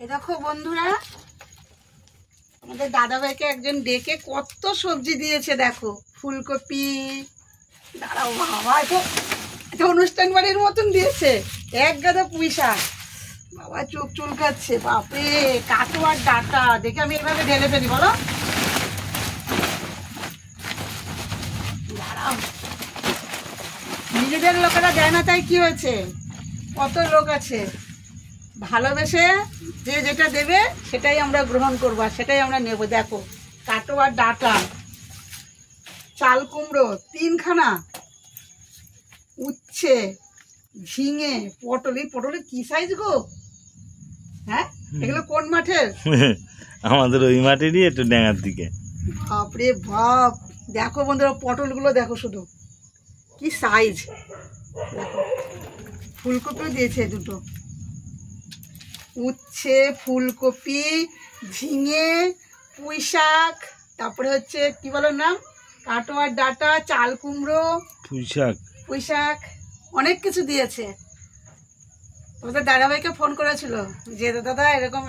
এই দেখো বন্ধুরা, আমাদের দাদাভাইকে একজন ডেকে কত সবজি দিয়েছে। দেখো ফুলকপি, দাঁড়াও বাবা, এটা অনুষ্ঠান বাড়ির মতন দিয়েছে। এক গাদা পুঁই শাক, বাবা চোখ চুলকাচ্ছে। বাপরে, কাটো আর ডাটা দেখে আমি এভাবে ঢেলে ফেলি, বলো। দাঁড়াও, নিজেদের লোকেরা দেয় না তাই কি হয়েছে, কত লোক আছে। ভালোবেসে যে যেটা দেবে সেটাই আমরা গ্রহণ করবো, আর সেটাই আমরা নেব। দেখো কাটো আর ডাটা, চাল কুমড়ো 3খানা, উচ্ছে, ঝিঙে, পটল। এই পটলের কি সাইজ গো? হ্যাঁ, এগুলো কোন মাঠের? আমাদের ওই মাঠেরই, একটু ড্যাঙার দিকে। বাপরে বাপ, দেখো বন্ধুরা পটলগুলো দেখো শুধু কি সাইজ। দেখো ফুলকপিও দিয়েছে দুটো, উচ্ছে, ফুলকপি, ঝিঙে, পুঁই শাক, তারপরে হচ্ছে কি বলো নাম, কাটো আর ডাটা, চাল কুমড়ো, পুঁই শাক, অনেক কিছু দিয়েছে। তোমাদের দাদাভাইকে ফোন করেছিল যে দাদা এরকম,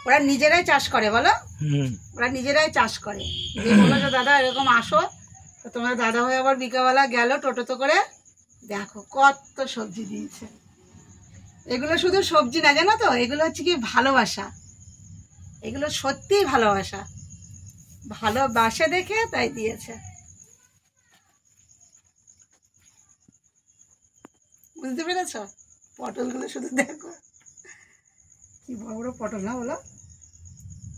ওরা নিজেরাই চাষ করে, বলো, ওরা নিজেরাই চাষ করে। যে বললো যে দাদা এরকম আসো, তো তোমার দাদাভাই আবার বিকালবেলা গেল টোটোতে করে। দেখো কত সবজি দিয়েছে। এগুলো শুধু সবজি না, জানো তো, এগুলো হচ্ছে কি ভালোবাসা। এগুলো সত্যিই ভালোবাসা, ভালোবাসে দেখে তাই দিয়েছে। বুঝতে পেরেছ? পটলগুলো শুধু দেখো কি বড় বড় পটল, না বলো।